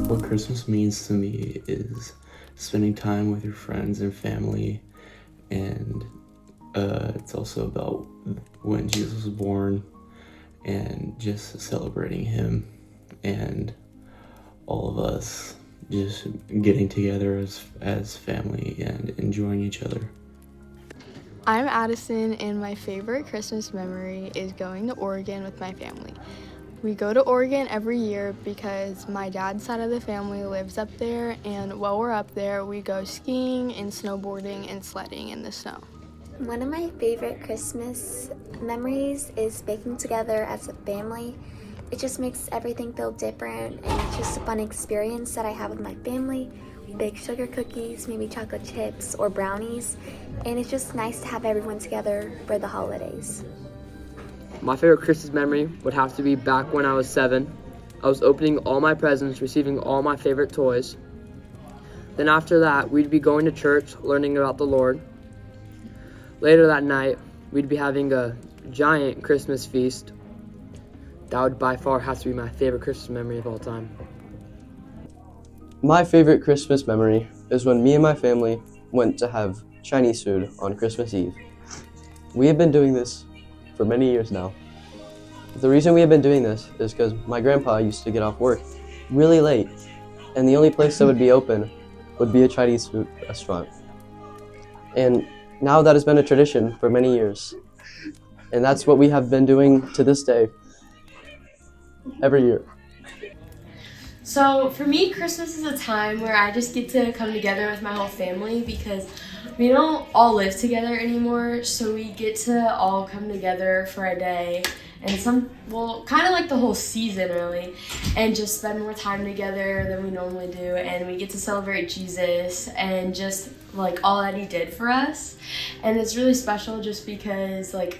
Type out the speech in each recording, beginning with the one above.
What Christmas means to me is spending time with your friends and family, and it's also about when Jesus was born and just celebrating him and all of us just getting together as family and enjoying each other. I'm Addison, and my favorite Christmas memory is going to Oregon with my family. We go to Oregon every year because my dad's side of the family lives up there, and while we're up there, we go skiing and snowboarding and sledding in the snow. One of my favorite Christmas memories is baking together as a family. It just makes everything feel different, and it's just a fun experience that I have with my family. We bake sugar cookies, maybe chocolate chips or brownies, and it's just nice to have everyone together for the holidays. My favorite Christmas memory would have to be back when I was 7. I was opening all my presents, receiving all my favorite toys. Then after that, we'd be going to church, learning about the Lord. Later that night, we'd be having a giant Christmas feast. That would by far have to be my favorite Christmas memory of all time. My favorite Christmas memory is when me and my family went to have Chinese food on Christmas Eve. We have been doing this for many years now. The reason we have been doing this is because my grandpa used to get off work really late, and the only place that would be open would be a Chinese food restaurant. And now that has been a tradition for many years, and that's what we have been doing to this day every year. So for me, Christmas is a time where I just get to come together with my whole family because we don't all live together anymore, so we get to all come together for a day and kind of like the whole season really, and just spend more time together than we normally do, and we get to celebrate Jesus and just like all that he did for us. And it's really special just because like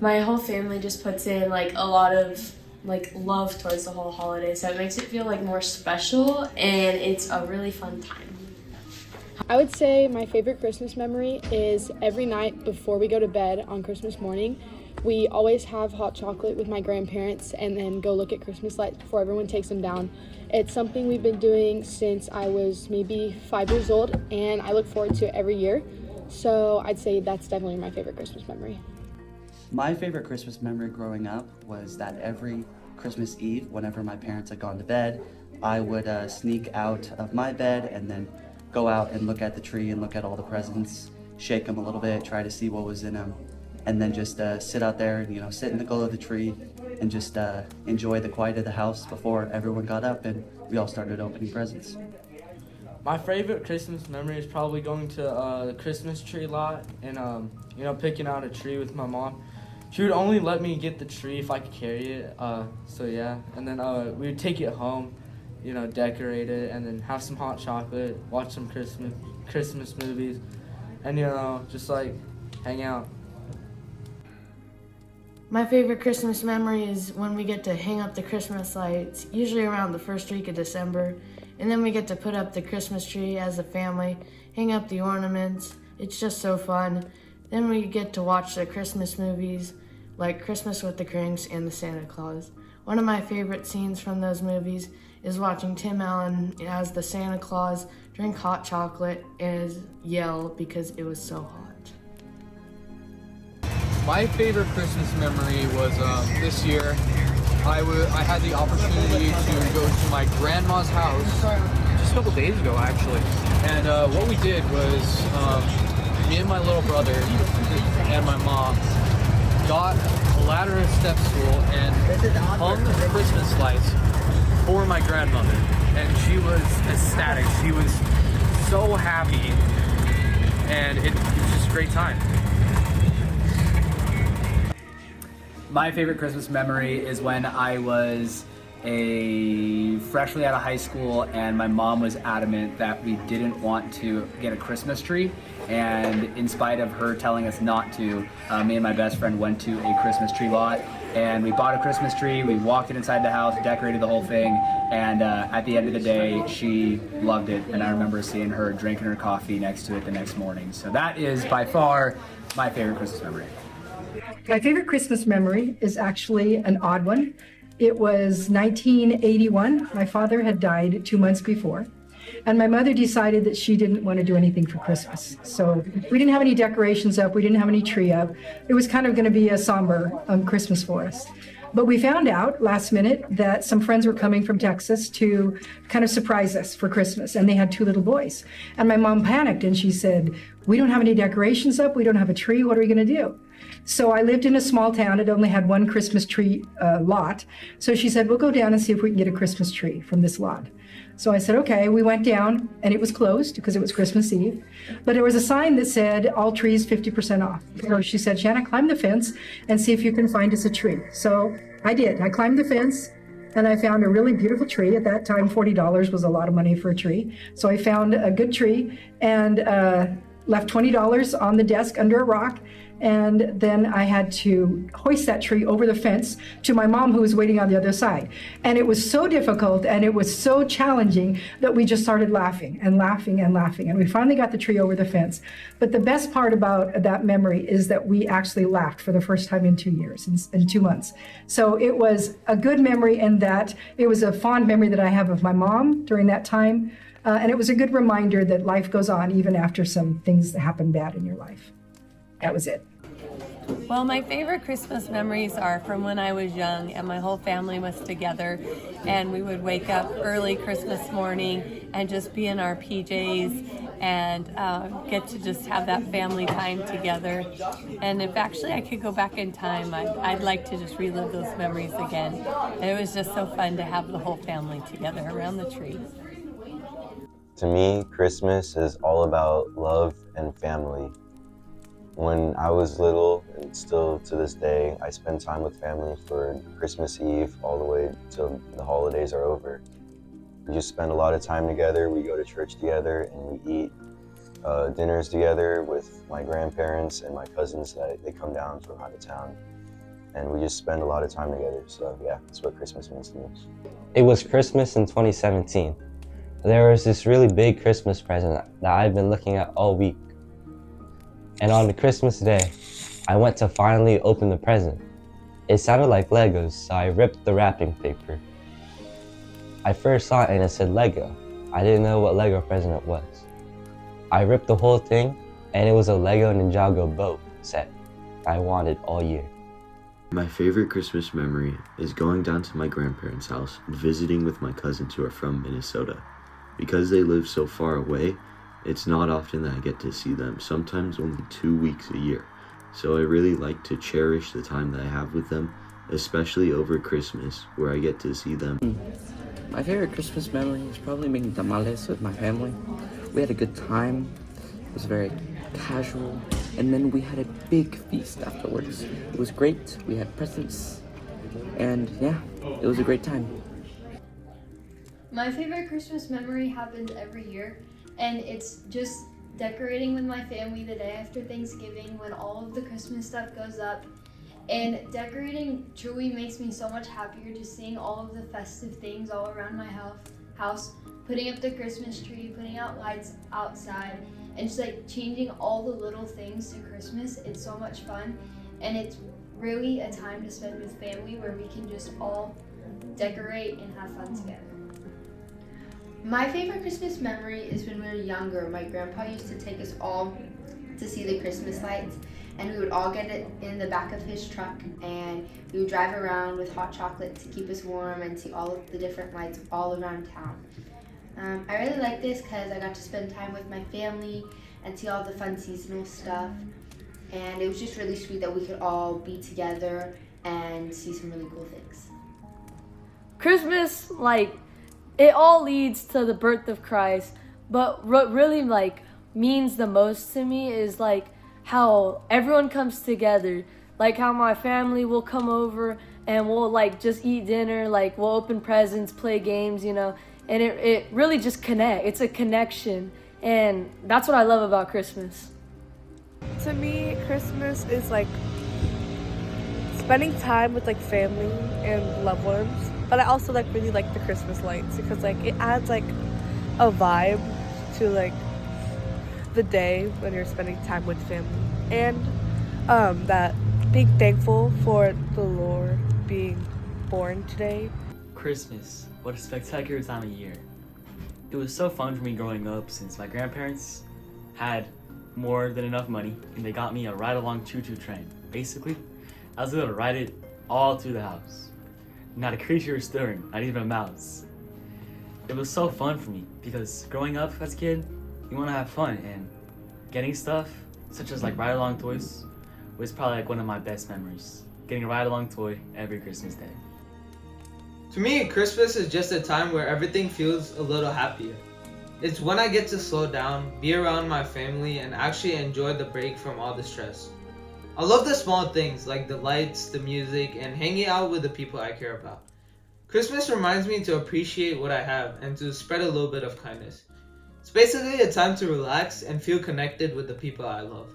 my whole family just puts in like a lot of like love towards the whole holiday, so it makes it feel like more special, and it's a really fun time. I would say my favorite Christmas memory is every night before we go to bed on Christmas morning, we always have hot chocolate with my grandparents and then go look at Christmas lights before everyone takes them down. It's something we've been doing since I was maybe 5 years old, and I look forward to it every year. So I'd say that's definitely my favorite Christmas memory. My favorite Christmas memory growing up was that every Christmas Eve, whenever my parents had gone to bed, I would sneak out of my bed and then go out and look at the tree and look at all the presents, shake them a little bit, try to see what was in them, and then just sit out there and sit in the glow of the tree and just enjoy the quiet of the house before everyone got up and we all started opening presents. My favorite Christmas memory is probably going to the Christmas tree lot and picking out a tree with my mom. She would only let me get the tree if I could carry it, so yeah. And then we would take it home, decorate it, and then have some hot chocolate, watch some Christmas movies, and just like hang out. My favorite Christmas memory is when we get to hang up the Christmas lights, usually around the first week of December, and then we get to put up the Christmas tree as a family, hang up the ornaments. It's just so fun. Then we get to watch the Christmas movies, like Christmas with the Cranks and the Santa Claus. One of my favorite scenes from those movies is watching Tim Allen as the Santa Claus drink hot chocolate and yell because it was so hot. My favorite Christmas memory was this year. I had the opportunity to go to my grandma's house just a couple days ago, actually. And what we did was me and my little brother and my mom got a ladder and step stool and hung Christmas lights for my grandmother. And she was ecstatic. She was so happy. And it was just a great time. My favorite Christmas memory is when I was freshly out of high school and my mom was adamant that we didn't want to get a Christmas tree, and in spite of her telling us not to, me and my best friend went to a Christmas tree lot and we bought a Christmas tree, we walked it inside the house, decorated the whole thing, and at the end of the day she loved it, and I remember seeing her drinking her coffee next to it the next morning. So that is by far my favorite Christmas memory. My favorite Christmas memory is actually an odd one. It was 1981. My father had died 2 months before, and my mother decided that she didn't want to do anything for Christmas. So we didn't have any decorations up, we didn't have any tree up. It was kind of going to be a somber Christmas for us. But we found out last minute that some friends were coming from Texas to kind of surprise us for Christmas, and they had 2 little boys. And my mom panicked and she said, "We don't have any decorations up, we don't have a tree, what are we going to do?" So I lived in a small town. It only had 1 Christmas tree lot. So she said, "We'll go down and see if we can get a Christmas tree from this lot." So I said, okay. We went down and it was closed because it was Christmas Eve. But there was a sign that said, all trees 50% off. So she said, "Shanna, climb the fence and see if you can find us a tree." So I did. I climbed the fence and I found a really beautiful tree. At that time, $40 was a lot of money for a tree. So I found a good tree and left $20 on the desk under a rock. And then I had to hoist that tree over the fence to my mom, who was waiting on the other side. And it was so difficult and it was so challenging that we just started laughing and laughing and laughing. And we finally got the tree over the fence. But the best part about that memory is that we actually laughed for the first time in 2 years, in 2 months. So it was a good memory in that it was a fond memory that I have of my mom during that time. And it was a good reminder that life goes on even after some things that happen bad in your life. That was it. Well, my favorite Christmas memories are from when I was young and my whole family was together, and we would wake up early Christmas morning and just be in our PJs and get to just have that family time together. And if actually I could go back in time, I'd like to just relive those memories again. And it was just so fun to have the whole family together around the tree. To me, Christmas is all about love and family. When I was little, and still to this day, I spend time with family for Christmas Eve all the way till the holidays are over. We just spend a lot of time together. We go to church together and we eat dinners together with my grandparents and my cousins that they come down from out of town. And we just spend a lot of time together. So yeah, that's what Christmas means to me. It was Christmas in 2017. There was this really big Christmas present that I've been looking at all week. And on the Christmas day, I went to finally open the present. It sounded like Legos, so I ripped the wrapping paper. I first saw it and it said Lego. I didn't know what Lego present it was. I ripped the whole thing and it was a Lego Ninjago boat set I wanted all year. My favorite Christmas memory is going down to my grandparents' house and visiting with my cousins who are from Minnesota. Because they live so far away, it's not often that I get to see them, sometimes only 2 weeks a year. So I really like to cherish the time that I have with them, especially over Christmas, where I get to see them. My favorite Christmas memory is probably making tamales with my family. We had a good time. It was very casual. And then we had a big feast afterwards. It was great. We had presents. And yeah, it was a great time. My favorite Christmas memory happens every year. And it's just decorating with my family the day after Thanksgiving when all of the Christmas stuff goes up. And decorating truly makes me so much happier, just seeing all of the festive things all around my house, putting up the Christmas tree, putting out lights outside, and just like changing all the little things to Christmas. It's so much fun, and it's really a time to spend with family where we can just all decorate and have fun together. My favorite Christmas memory is when we were younger. My grandpa used to take us all to see the Christmas lights, and we would all get it in the back of his truck, and we would drive around with hot chocolate to keep us warm and see all of the different lights all around town. I really like this because I got to spend time with my family and see all the fun seasonal stuff, and it was just really sweet that we could all be together and see some really cool things. Christmas, it all leads to the birth of Christ, but what really means the most to me is how everyone comes together, how my family will come over and we'll just eat dinner, we'll open presents, play games, and it really just connect. It's a connection, and that's what I love about Christmas. To me, Christmas is spending time with family and loved ones. But I also really like the Christmas lights because it adds a vibe to the day when you're spending time with family, and that being thankful for the Lord being born today. Christmas, what a spectacular time of year. It was so fun for me growing up since my grandparents had more than enough money and they got me a ride-along choo-choo train. Basically, I was able to ride it all through the house. Not a creature was stirring, not even a mouse. It was so fun for me because growing up as a kid, you want to have fun, and getting stuff such as like ride-along toys was probably like one of my best memories. Getting a ride-along toy every Christmas day. To me, Christmas is just a time where everything feels a little happier. It's when I get to slow down, be around my family, and actually enjoy the break from all the stress. I love the small things like the lights, the music, and hanging out with the people I care about. Christmas reminds me to appreciate what I have and to spread a little bit of kindness. It's basically a time to relax and feel connected with the people I love.